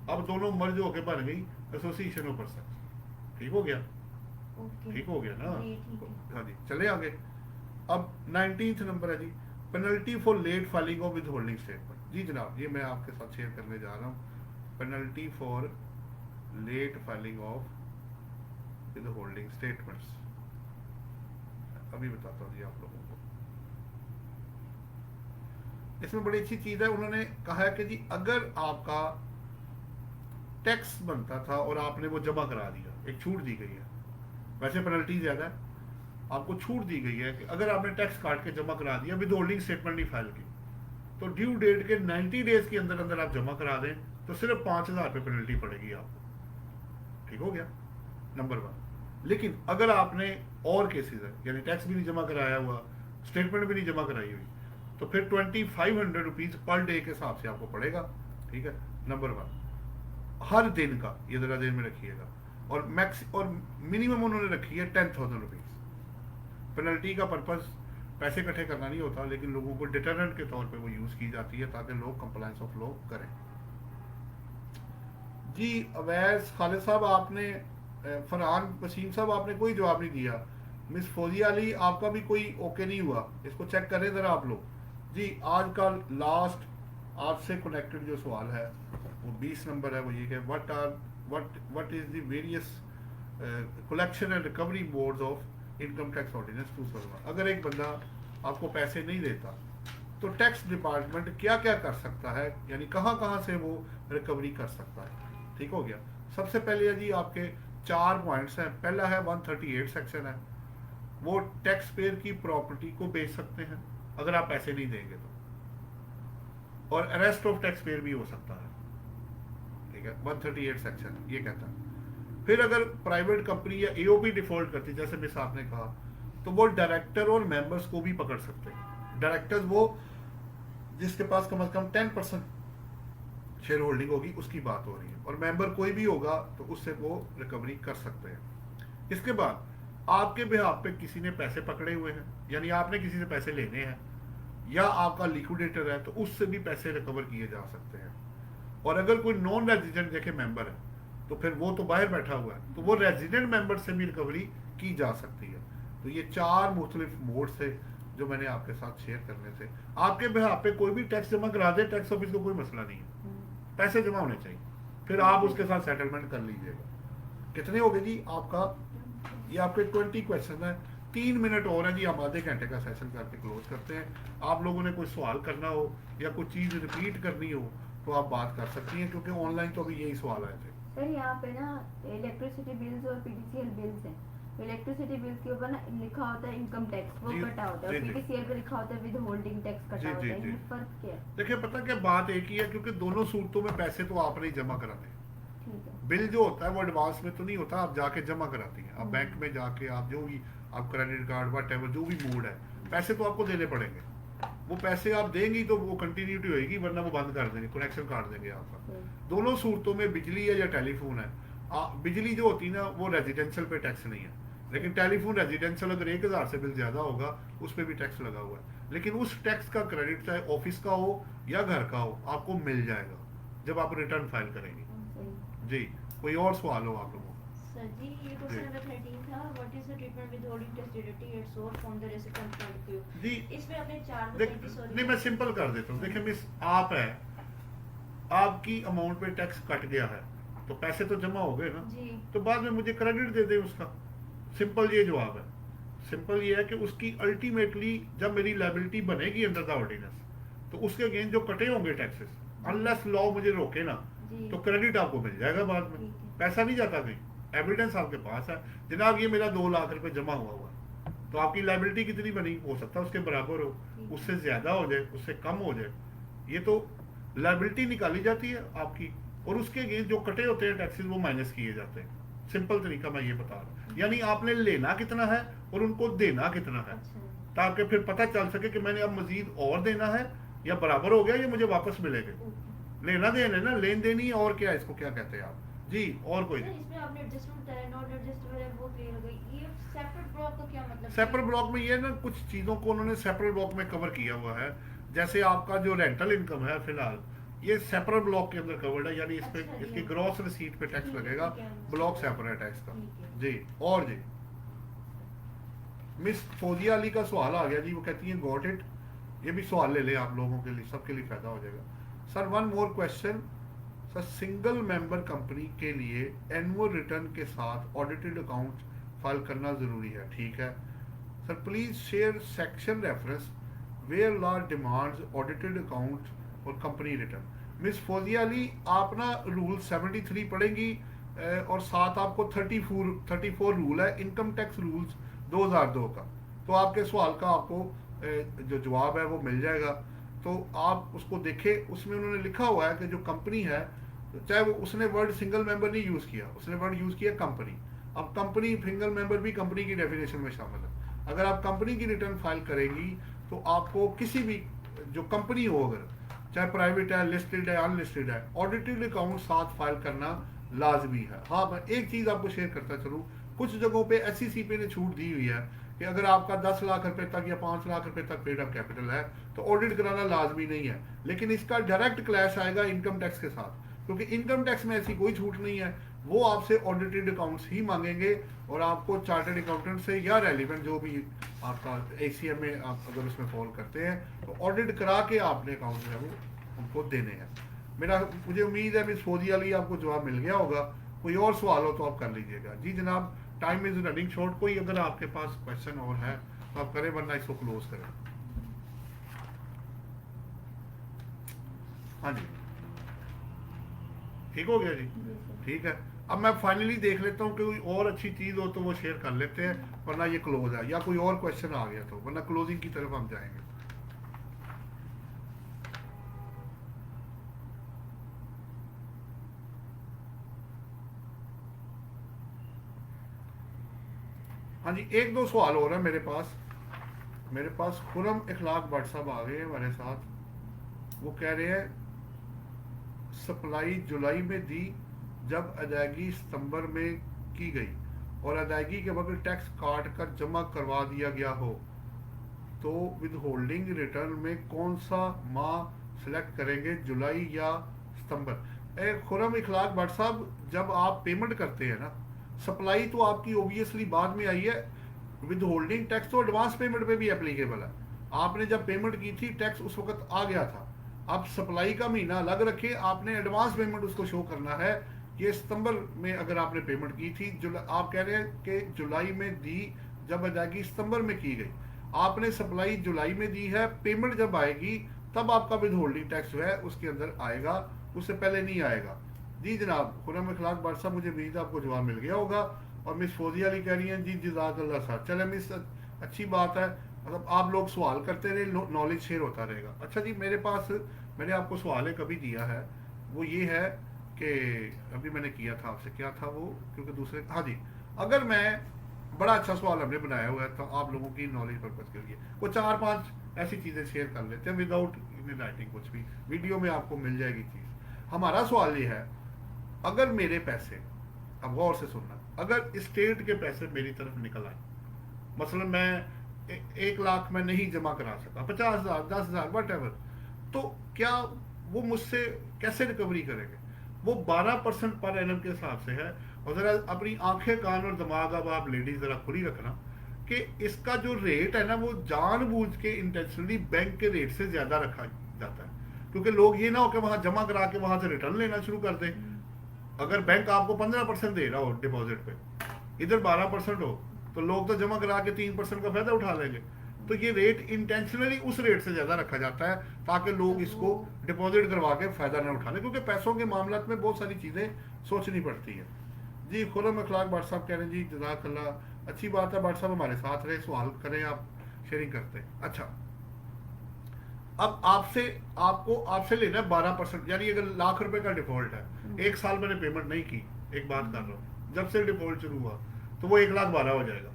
Speaker 1: अब दोनों मर्ज होके बन गई एसोसिएशन ऑफ पर्सन। ठीक हो गया?
Speaker 2: ओके,
Speaker 1: ठीक हो गया ना?
Speaker 2: जी, ठीक है।
Speaker 1: हाँ जी, चले आगे। अब 19th नंबर है जी, penalty for late filing of withholding statement. जी जनाब, ये मैं आपके साथ शेयर करने जा रहा हूँ, penalty for late filing of withholding statements. अभी बताता हूँ जी आप लोगों को। इसमें बड़ी अच्छी चीज़ है, उन्होंने कहा है कि जी अगर आपका टैक्स बनता था और आपने वो जमा करा दिया, एक छूट दी गई है, वैसे पेनल्टी ज़्यादा है, आपको छूट दी गई है कि अगर आपने टैक्स काट के जमा करा दिया, विद होल्डिंग स्टेटमेंट नहीं फाइल की, तो ड्यू डेट के 90 डेज के अंदर अंदर आप जमा करा दें तो सिर्फ 5,000 रुपये पेनल्टी पड़ेगी आपको। ठीक हो गया, नंबर 1। लेकिन अगर आपने और केसेस है, यानी टैक्स भी नहीं जमा कराया हुआ, स्टेटमेंट भी नहीं जमा कराई हुई, तो फिर 2500 रुपीज़ पर डे के हिसाब से आपको पड़ेगा। ठीक है, नंबर 1। हर दिन का, ये ज़रा दिन में रखिएगा, और मिनिमम उन्होंने रखी है 10,000 रुपीज़। पेनल्टी का पर्पज़ पैसे इकट्ठे करना नहीं होता, लेकिन लोगों को डिटरेंट के तौर पे वो यूज़ की जाती है ताकि लोग कंप्लायंस ऑफ लॉ करें। जी अवैस खालिद साहब, आपने फरहान वसीम साहब, आपने कोई जवाब नहीं दिया। मिस फौजिया अली, आपका भी कोई ओके नहीं हुआ, इसको चेक करें ज़रा आप लोग। जी आज का लास्ट आपसे कनेक्टेड जो सवाल है वो 20 नंबर है, वो ये कि what is the various collection and recovery modes of income tax ordinance 271। अगर एक बंदा आपको पैसे नहीं देता तो टैक्स डिपार्टमेंट क्या क्या कर सकता है, यानी कहाँ कहाँ से वो रिकवरी कर सकता है। ठीक हो गया। सबसे पहले है जी आपके 4 पॉइंट्स हैं। पहला है 138 सेक्शन है, वो टैक्स पेयर की प्रॉपर्टी को बेच सकते हैं अगर आप पैसे नहीं देंगे तो, और अरेस्ट ऑफ टैक्स पेयर भी हो सकता है। ठीक है, 138 सेक्शन ये कहता है। फिर अगर प्राइवेट कंपनी या एओपी डिफॉल्ट करती, जैसे मिस आपने कहा, तो वो डायरेक्टर और मेंबर्स को भी पकड़ सकते हैं। डायरेक्टर्स वो जिसके पास कम से कम 10% शेयर होल्डिंग होगी, उसकी बात हो रही है, और मेंबर कोई भी होगा तो उससे वो रिकवरी कर सकते हैं। इसके बाद आपके बिहाफ पे किसी ने पैसे पकड़े हुए हैं, यानी आपने किसी से पैसे लेने हैं, या आपका लिक्विडेटर है, तो उससे भी पैसे रिकवर किए जा सकते हैं। और अगर कोई नॉन रेजिडेंट देखे मेंबर है तो फिर वो तो बाहर बैठा हुआ है, तो वो रेजिडेंट मेंबर से भी रिकवरी की जा सकती है। तो ये 4 मुख्तलिफ मोड्स थे जो मैंने आपके साथ शेयर करने थे। आपके बिहाफ पे कोई भी टैक्स जमा करा दे, टैक्स ऑफिस को कोई मसला नहीं है, पैसे जमा होने चाहिए, फिर आप उसके साथ सेटलमेंट कर लीजिएगा। कितने हो गए जी आपका? ये आपके 20 क्वेश्चन है। 3 मिनट और है जी, हम आधे घंटे का सेशन करके क्लोज करते हैं। आप लोगों ने कोई सवाल करना हो या कोई चीज़ रिपीट करनी हो तो आप बात कर सकती हैं, क्योंकि ऑनलाइन तो अभी यही सवाल आए थे।
Speaker 3: सर यहाँ पे ना इलेक्ट्रिसिटी बिल्स और पीटीसीएल बिल्स हैं। इलेक्ट्रिसिटी बिल्स के ऊपर ना लिखा होता है इनकम टैक्स, वो
Speaker 1: जी,
Speaker 3: कटा होता है,
Speaker 1: जी,
Speaker 3: और
Speaker 1: जी।
Speaker 3: पीटीसीएल पे लिखा होता है विद होल्डिंग टैक्स कटा
Speaker 1: जी,
Speaker 3: होता
Speaker 1: जी,
Speaker 3: है।
Speaker 1: जी।
Speaker 3: इसमें फर्क क्या है?
Speaker 1: देखिए पता क्या, बात एक ही है, क्योंकि दोनों सूरतों में पैसे तो आपने ही जमा कराने हैं।
Speaker 3: ठीक है।
Speaker 1: बिल जो होता है वो एडवांस में तो नहीं होता, आप जाके जमा कराती हैं। आप बैंक में जाके आप जो भी, आप क्रेडिट कार्ड वट जो भी मोड है, पैसे तो आपको देने पड़ेंगे। वो पैसे आप देंगी तो वो कंटिन्यूटी होएगी, वरना वो बंद कर देंगे, कनेक्शन काट देंगे आपका। दोनों सूरतों में, बिजली है या टेलीफोन है, बिजली जो होती है ना वो रेजिडेंशियल पे टैक्स नहीं है, लेकिन टेलीफोन रेजिडेंशियल अगर 1000 से बिल ज्यादा होगा उस पर भी टैक्स लगा हुआ है। लेकिन उस टैक्स का क्रेडिट चाहे ऑफिस का हो या घर का हो, आपको मिल जाएगा जब आप रिटर्न फाइल करेंगे। जी कोई और सवाल हो आप लोगों को?
Speaker 2: सर जी ये क्वेश्चन नंबर 13 था, what is the treatment withholding tax deducted at source from the resident point of view?
Speaker 1: जी
Speaker 2: इसमें आपने 4
Speaker 1: देख, नहीं मैं सिंपल कर देता हूँ। देखिए मिस, आप है, आपकी अमाउंट पे टैक्स कट गया है तो पैसे तो जमा हो गए ना,
Speaker 2: जी
Speaker 1: तो बाद में मुझे क्रेडिट दे दे उसका। सिंपल ये जवाब है। सिंपल ये है कि उसकी अल्टीमेटली जब मेरी लायबिलिटी बनेगी अंडर द ऑर्डिनेंस, तो उसके अगेंस्ट जो कटे होंगे टैक्सेस, अनलेस लॉ मुझे रोके ना,
Speaker 2: जी
Speaker 1: तो क्रेडिट आपको मिल जाएगा बाद में।
Speaker 2: ठीक है।
Speaker 1: पैसा नहीं जाता कहीं, एविडेंस आपके पास है, जनाब ये मेरा 2 लाख रुपए जमा हुआ है, तो आपकी लायबिलिटी कितनी बनी, हो सकता है उसके बराबर हो, उससे ज्यादा हो जाए, उससे कम हो जाए, ये तो लायबिलिटी निकाली जाती है आपकी, और उसके अगेंस्ट जो कटे होते हैं टैक्सेस वो माइनस किए जाते हैं। सिंपल तरीका मैं ये बता रहा हूँ, यानी आपने लेना कितना है और उनको देना कितना है,
Speaker 2: अच्छा
Speaker 1: ताकि फिर पता चल सके कि मैंने अब मजीद और देना है या बराबर हो गया या मुझे वापस मिलेगा।
Speaker 2: ओके।
Speaker 1: लेना देना है ना, लेन देन ही, और क्या इसको क्या कहते हैं आप? जी और कोई?
Speaker 2: सर इसमें आपने एडजस्टमेंट बताया, नॉट एडजस्टेबल है, वो क्लियर हो गई। ये सेपरेट ब्लॉक का क्या मतलब?
Speaker 1: सेपरेट ब्लॉक में ये ना कुछ चीज़ों को उन्होंने सेपरेट ब्लॉक में कवर किया हुआ है। जैसे आपका जो रेंटल इनकम है फिलहाल ये सेपरेट ब्लॉक के अंदर कवर्ड है, यानी इस पे
Speaker 2: अच्छा,
Speaker 1: इसकी
Speaker 2: ये।
Speaker 1: ग्रॉस रिसीट पे टैक्स
Speaker 2: ठीक है,
Speaker 1: लगेगा,
Speaker 2: ठीक है।
Speaker 1: ब्लॉक सेपरेट है इसका।
Speaker 2: ठीक है।
Speaker 1: जी और जी मिस फौजिया अली का सवाल आ गया जी, वो कहती हैं गॉट इट। ये भी सवाल ले ले आप लोगों के लिए, सबके लिए फायदा हो जाएगा। Sir one more question sir, single member company के लिए एनुअल रिटर्न के साथ ऑडिटेड अकाउंट फाइल करना जरूरी है, ठीक है sir. Please share section reference where law demands audited account और company return. Miss Fauzia Ali, आप ना रूल 73 पढ़ेंगी और साथ आपको 34 रूल है इनकम टैक्स रूल्स 2002 का। तो आपके सवाल का आपको जो जवाब है वो मिल जाएगा, तो आप उसको देखें। उसमें उन्होंने लिखा हुआ है कि जो कंपनी है, चाहे वो उसने वर्ड सिंगल मेंबर नहीं यूज़ किया, उसने वर्ड यूज़ किया कंपनी। अब कंपनी सिंगल मेंबर भी कंपनी की डेफिनेशन में शामिल है। अगर आप कंपनी की रिटर्न फाइल करेंगी तो आपको किसी भी जो कंपनी हो, अगर चाहे प्राइवेट है, लिस्टेड है, अनलिस्टेड है, ऑडिटेड अकाउंट साथ फाइल करना लाजमी है। हाँ, मैं एक चीज़ आपको शेयर करता चलूँ, कुछ जगहों पे SECP ने छूट दी हुई है कि अगर आपका 10 लाख रुपए तक या 5 लाख रुपए तक पेड अप कैपिटल है तो ऑडिट कराना लाजमी नहीं है। लेकिन इसका डायरेक्ट क्लैश आएगा इनकम टैक्स के साथ, क्योंकि इनकम टैक्स में ऐसी कोई छूट नहीं है। वो आपसे ऑडिटेड अकाउंट्स ही मांगेंगे और आपको चार्टर्ड अकाउंटेंट से या रेलिवेंट जो भी आपका ACM में आप अगर उसमें फॉलो करते हैं तो ऑडिट करा के आपने अकाउंट जो है वो उनको देने हैं। मुझे उम्मीद है मिस फौजिया अली आपको जवाब मिल गया होगा। कोई और सवाल हो तो आप कर लीजिएगा। जी जनाब, टाइम इज रनिंग शॉर्ट। कोई अगर आपके पास क्वेश्चन और है तो आप करें, वरना इसको क्लोज करें। हाँ जी, ठीक हो गया जी, ठीक है। अब मैं फाइनली देख लेता हूँ कि कोई और अच्छी चीज़ हो तो वो शेयर कर लेते हैं, वरना ये क्लोज है। या कोई और क्वेश्चन आ गया तो, वरना क्लोजिंग की तरफ हम जाएंगे। हाँ जी, एक दो सवाल हो रहा है मेरे पास खुरम इखलाक भट्ट साहब आ गए हैं हमारे साथ। वो कह रहे हैं सप्लाई जुलाई में दी, जब अदायगी सितंबर में की गई और अदायगी के वक्त टैक्स काट कर जमा करवा दिया गया हो तो विद होल्डिंग रिटर्न में कौन सा माह सेलेक्ट करेंगे, जुलाई या सितंबर? खुरम इखलाक भट्ट साहब, जब आप पेमेंट करते हैं ना, सप्लाई तो आपकी ओबियसली बाद में आई है, विद होल्डिंग टैक्स तो एडवांस पेमेंट पे भी एप्लीकेबल है। आपने जब पेमेंट की थी टैक्स उस वक्त आ गया था। आप सप्लाई का महीना अलग रखें, आपने एडवांस पेमेंट उसको शो करना है। ये सितंबर में अगर आपने पेमेंट की थी, आप कह रहे हैं कि जुलाई में दी, जब अदायगी सितंबर में की गई, आपने सप्लाई जुलाई में दी है, पेमेंट जब आएगी तब आपका विद होल्डिंग टैक्स जो है उसके अंदर आएगा, उससे पहले नहीं आएगा। जी जनाब, खुरम इखलाक भट्ट साहब, मुझे उम्मीद है आपको जवाब मिल गया होगा। और मिस फौजिया अली कह रही हैं जी जज़ाकल्लाह साहब। चले मिस, अच्छी बात है, मतलब आप लोग सवाल करते रहे, नॉलेज शेयर होता रहेगा। अच्छा जी, मैंने आपको सवाल एक अभी दिया है, वो ये है कि अभी मैंने किया था आपसे, क्या था वो, क्योंकि दूसरे, हाँ जी, अगर मैं, बड़ा अच्छा सवाल हमने बनाया हुआ है तो आप लोगों की नॉलेज पर्पज के लिए वो 4-5 ऐसी चीज़ें शेयर कर लेते हैं विदाउट राइटिंग, कुछ भी वीडियो में आपको मिल जाएगी चीज़। हमारा सवाल ये है, अगर मेरे पैसे, अब गौर से सुनना, अगर स्टेट के पैसे मेरी तरफ निकल आए, मसलन मैं 1 लाख में नहीं जमा करा सका, 50,000, 10,000 वट एवर, तो क्या वो मुझसे कैसे रिकवरी करेंगे? वो 12% पर एनम के हिसाब से है। और ज़रा अपनी आंखें, कान और दिमाग अब आप लेडीज ज़रा खुली रखना कि इसका जो रेट है ना, वो जानबूझ के इंटेंशनली बैंक के रेट से ज़्यादा रखा जाता है, क्योंकि लोग ये ना हो कि वहाँ जमा करा के वहाँ से रिटर्न लेना शुरू कर दें। अगर बैंक आपको 15% दे रहा हो डिपॉजिट पे, इधर 12% हो, तो लोग तो जमा करा के 3% का फायदा उठा लेंगे। तो ये रेट इंटेंशनली उस रेट से ज़्यादा रखा जाता है ताकि लोग इसको डिपॉजिट करवा के फ़ायदा ना उठा लें, क्योंकि पैसों के मामले में बहुत सारी चीज़ें सोचनी पड़ती है। जी खुरम इखलाक भट्ट साहब कह रहे हैं जी जज़ाकल्लाह, अच्छी बात है, भट्ट साहब हमारे साथ रहे, सवाल करें, आप शेयरिंग करते हैं। अच्छा, अब आपसे लेना है 12%, यानी अगर लाख रुपए का डिफॉल्ट है, 1 साल मैंने पेमेंट नहीं की, एक बात कर रहा हूँ, जब से डिफॉल्ट शुरू हुआ तो वो 1,12,000 हो जाएगा,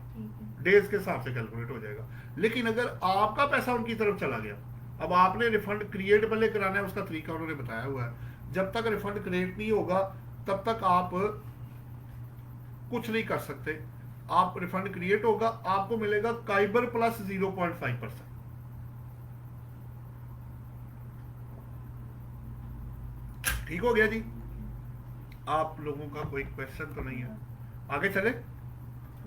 Speaker 1: डेज के हिसाब से कैलकुलेट हो जाएगा। लेकिन अगर आपका पैसा उनकी तरफ चला गया, अब आपने रिफंड क्रिएट पहले कराना है, उसका तरीका उन्होंने बताया हुआ है। जब तक रिफंड क्रिएट नहीं होगा तब तक आप कुछ नहीं कर सकते। आप रिफंड क्रिएट होगा, आपको मिलेगा काइबर प्लस 0.5%। ठीक हो गया जी? आप लोगों का कोई क्वेश्चन तो नहीं है? आगे चले।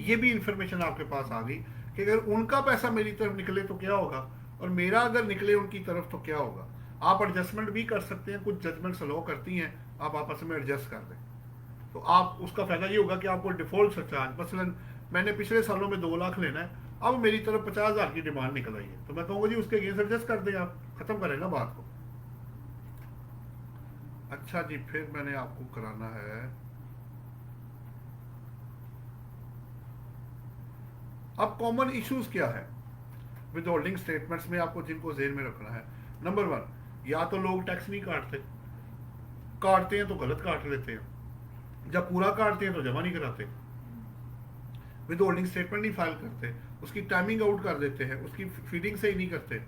Speaker 1: ये भी इंफॉर्मेशन आपके पास आ गई कि अगर उनका पैसा मेरी तरफ निकले तो क्या होगा, और मेरा अगर निकले उनकी तरफ तो क्या होगा। आप एडजस्टमेंट भी कर सकते हैं, कुछ जजमेंट्स अलाउ करती हैं, आप आपस में एडजस्ट कर दें, तो आप उसका फायदा ये होगा कि आपको डिफॉल्ट सरचार्ज, मसलन मैंने पिछले सालों में 2 लाख लेना है, अब मेरी तरफ 50,000 की डिमांड निकल आई है, तो मैं कहूँगा जी उसके अगेंस्ट एडजस्ट कर दें, आप खत्म करें ना बात को। अच्छा जी, फिर मैंने आपको कराना है, अब कॉमन इश्यूज क्या है विद होल्डिंग स्टेटमेंट्स में, आपको जिनको जेल में रखना है। नंबर 1, या तो लोग टैक्स नहीं काटते, काटते हैं तो गलत काट लेते हैं, जब पूरा काटते हैं तो जमा नहीं कराते, विद होल्डिंग स्टेटमेंट नहीं फाइल करते, उसकी टाइमिंग आउट कर देते हैं, उसकी फीडिंग सही नहीं करते,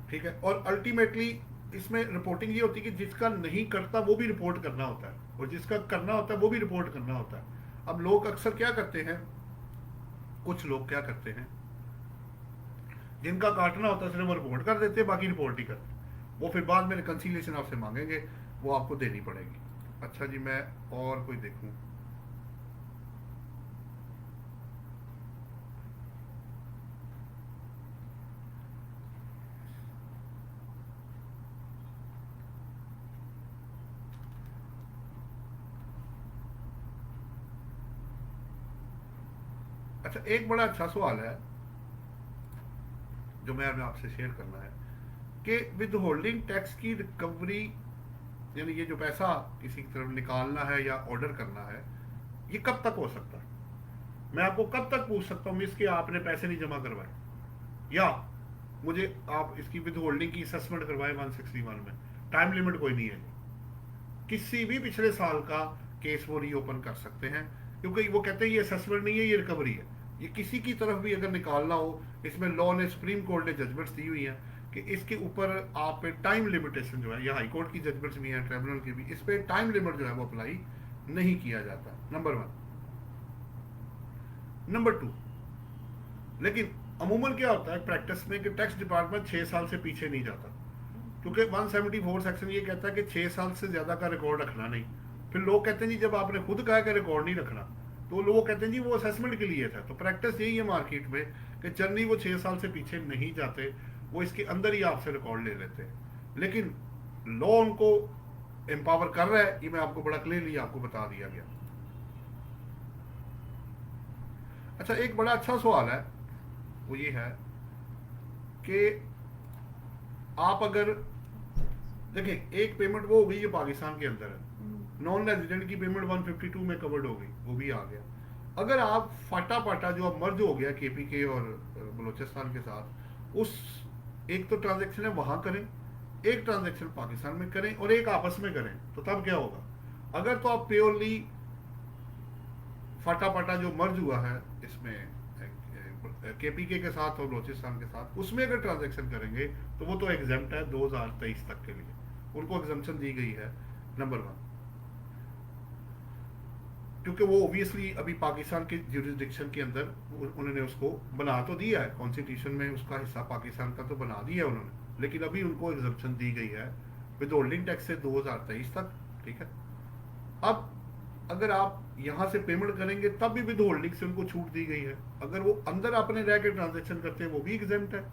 Speaker 1: ठीक है। और अल्टीमेटली इसमें रिपोर्टिंग ये होती है कि जिसका नहीं करता वो भी रिपोर्ट करना होता है, और जिसका करना होता है वो भी रिपोर्ट करना होता है। अब लोग अक्सर क्या करते हैं, कुछ लोग क्या करते हैं, जिनका काटना होता है सिर्फ वो रिपोर्ट कर देते हैं, बाकी रिपोर्ट नहीं करते, वो फिर बाद में रिकंसिलिएशन आपसे मांगेंगे, वो आपको देनी पड़ेगी। अच्छा जी, मैं और कोई देखूं, अच्छा एक बड़ा अच्छा सवाल है जो मैं आपसे शेयर करना है कि विद होल्डिंग टैक्स की रिकवरी, यानी ये जो पैसा किसी की तरफ निकालना है या ऑर्डर करना है, ये कब तक हो सकता है। मैं आपको कब तक पूछ सकता हूँ इसके आपने पैसे नहीं जमा करवाए, या मुझे आप इसकी विद होल्डिंग की असेसमेंट करवाए 161 में, टाइम लिमिट कोई नहीं है, किसी भी पिछले साल का केस वो रीओपन कर सकते हैं, क्योंकि वो कहते हैं ये असेसमेंट नहीं है, ये रिकवरी है। ये किसी की तरफ भी अगर निकालना हो, इसमें लॉ ने, सुप्रीम कोर्ट ने जजमेंट्स दी हुई हैं कि इसके ऊपर आप पे टाइम लिमिटेशन जो है, या हाई कोर्ट की जजमेंट्स भी हैं, ट्रिब्यूनल की भी, इस पे टाइम लिमिट जो है वो अप्लाई नहीं किया जाता, नंबर 1। नंबर 2, लेकिन अमूमन क्या होता है प्रैक्टिस में कि टैक्स डिपार्टमेंट 6 साल से पीछे नहीं जाता, क्योंकि 174 सेक्शन ये कहता है कि 6 साल से ज्यादा का रिकॉर्ड रखना नहीं। फिर लोग कहते हैं जी जब आपने खुद कहा कि रिकॉर्ड नहीं रखना, तो लोग कहते हैं जी वो असेसमेंट के लिए था। तो प्रैक्टिस यही है मार्केट में कि जनरली वो 6 साल से पीछे नहीं जाते, वो इसके अंदर ही आपसे रिकॉर्ड ले लेते हैं। लेकिन लॉ उनको एम्पावर कर रहा है, ये मैं आपको बड़ा क्लियरली आपको बता दिया गया। अच्छा, एक बड़ा अच्छा सवाल है, वो ये है कि आप अगर देखिए, एक पेमेंट वो हो गई जो पाकिस्तान के अंदर है, नॉन रेजिडेंट की पेमेंट 152 में कवर्ड हो गई, वो भी आ गया। अगर आप फाटा पाटा जो अब मर्ज हो गया केपीके और बलोचिस्तान के साथ, उस एक तो ट्रांजैक्शन है वहां करें, एक ट्रांजैक्शन पाकिस्तान में करें, और एक आपस में करें, तो तब क्या होगा। अगर तो आप प्योरली फाटा पाटा जो मर्ज हुआ है इसमें केपीके के साथ और बलोचिस्तान के साथ, उसमें अगर ट्रांजैक्शन करेंगे तो वो तो एग्जेम्प्ट है 2023 तक के लिए, उनको एग्जम्पशन दी गई है, नंबर 1। क्योंकि वो ओबियसली अभी पाकिस्तान के ज्यूरिसडिक्शन के अंदर उन्होंने उसको बना तो दिया है, कॉन्स्टिट्यूशन में उसका हिस्सा पाकिस्तान का तो बना दिया है उन्होंने, लेकिन अभी उनको एग्जम्पशन दी गई है विद होल्डिंग टैक्स से 2023 तक, ठीक है। अब अगर आप यहाँ से पेमेंट करेंगे तब भी विद होल्डिंग से उनको छूट दी गई है, अगर वो अंदर अपने रह के ट्रांजेक्शन करते हैं वो भी एग्जेम्प्ट है।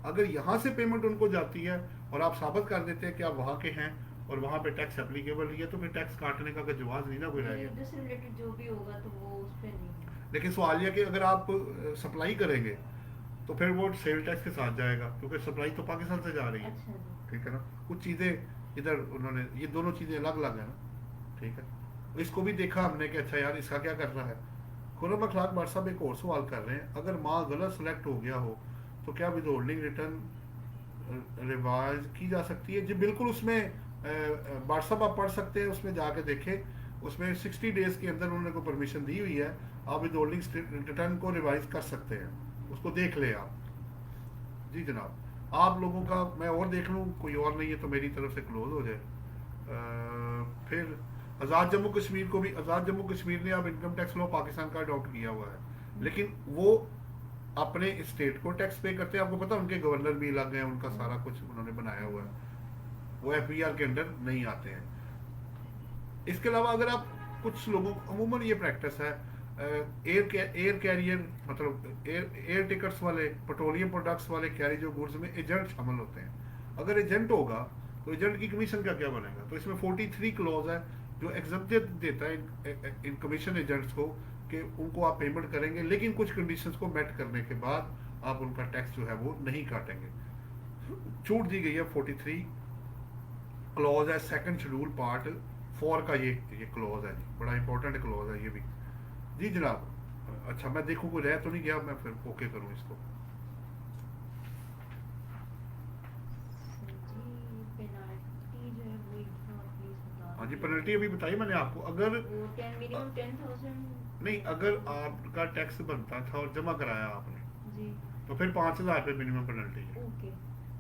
Speaker 1: अगर यहाँ से पेमेंट उनको जाती है और आप साबित कर देते हैं कि आप वहाँ के हैं और वहाँ पे टैक्स एप्लीकेबल नहीं है, तो फिर टैक्स काटने का जवाब नहीं ना कोई रह गया।
Speaker 2: से रिलेटेड जो भी होगा तो वो उस पे नहीं।
Speaker 1: लेकिन सवाल यह कि अगर आप सप्लाई करेंगे तो फिर वो सेल टैक्स के साथ जाएगा, क्योंकि सप्लाई तो पाकिस्तान से जा रही है,
Speaker 2: अच्छा,
Speaker 1: ठीक है ना। कुछ चीज़ें इधर उन्होंने, ये दोनों चीज़ें अलग अलग है ना, ठीक है। इसको भी देखा हमने कि अच्छा यार इसका क्या करना है। खुरम अखलाक भाट साहब एक और सवाल कर रहे हैं, अगर माँ गलत सेलेक्ट हो गया हो तो क्या विद होल्डिंग रिटर्न रिवाइज की जा सकती है। जी बिल्कुल, उसमें भाट साहब आप पढ़ सकते हैं, उसमें जाके देखें, उसमें 60 डेज के अंदर उन्होंने को परमिशन दी हुई है, आप विद होल्डिंग रिटर्न को रिवाइज कर सकते हैं, उसको देख ले आप। जी जनाब, आप लोगों का मैं और देख लूँ, कोई और नहीं है तो मेरी तरफ से क्लोज हो जाए। फिर आज़ाद जम्मू कश्मीर को भी, आज़ाद जम्मू कश्मीर ने अब इनकम टैक्स लॉ पाकिस्तान का अडॉप्ट किया हुआ है, लेकिन वो अपने स्टेट को टैक्स पे करते हैं। आपको पता है उनके गवर्नर भी अलग हैं, उनका सारा कुछ उन्होंने बनाया हुआ है, वो एफबीआर के अंडर नहीं आते हैं। इसके अलावा अगर आप कुछ लोगों, अमूमन ये प्रैक्टिस है, एयर कैरियर मतलब एयर टिकट्स वाले, पेट्रोलियम प्रोडक्ट्स वाले कैरी जो गुड्स में एजेंट शामिल होते हैं, अगर एजेंट होगा तो एजेंट की कमीशन का क्या बनेगा। तो इसमें 43 क्लॉज है जो एग्जम्पशन देता है इन कमीशन एजेंट्स को कि उनको आप पेमेंट करेंगे, लेकिन कुछ कंडीशंस को मेट करने के बाद आप उनका टैक्स जो है वो नहीं काटेंगे। छूट दी गई है 43 क्लॉज है, सेकंड शेड्यूल पार्ट 4 का ये क्लॉज है जी, बड़ा इंपॉर्टेंट क्लॉज है ये भी। जी जनाब, अच्छा मैं देखूँ कोई रह तो नहीं गया, मैं फिर ओके करूँ इसको।
Speaker 2: पेनल्टी जो है वो प्लीज बता
Speaker 1: हाँ जी, पेनल्टी अभी बताई मैंने आपको। अगर
Speaker 2: वो 10 मिनिमम 10,000
Speaker 1: नहीं, अगर आपका टैक्स बनता था और जमा कराया आपने
Speaker 2: जी
Speaker 1: तो फिर 5,000 रुपये मिनिमम पेनल्टी है।
Speaker 2: ओके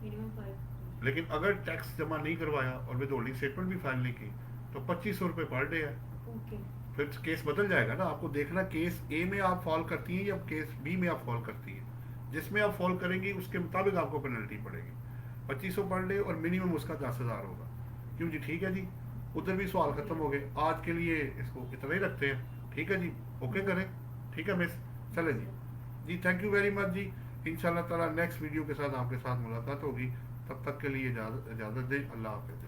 Speaker 2: मिनिमम 5
Speaker 1: लेकिन अगर टैक्स जमा नहीं करवाया और विदहोल्डिंग स्टेटमेंट भी फाइल नहीं की तो 2,500 रुपये पर डे है।
Speaker 2: ओके
Speaker 1: फिर केस बदल जाएगा ना, आपको देखना केस ए में आप फॉल करती हैं या केस बी में आप फॉल करती हैं। जिसमें आप फॉल करेंगी उसके मुताबिक आपको पेनल्टी पड़ेगी, 2,500 पर डे और मिनिमम उसका 10,000 होगा। क्यों जी, ठीक है जी, उधर भी सवाल खत्म हो गए। आज के लिए इसको इतना ही रखते हैं, ठीक है जी, ओके करें, ठीक है मिस, चले जी। जी थैंक यू वेरी मच जी, इंशाल्लाह ताला नेक्स्ट वीडियो के साथ आपके साथ मुलाकात होगी। तब तक के लिए इजाज़त दें, अल्लाह हाफ़िज़।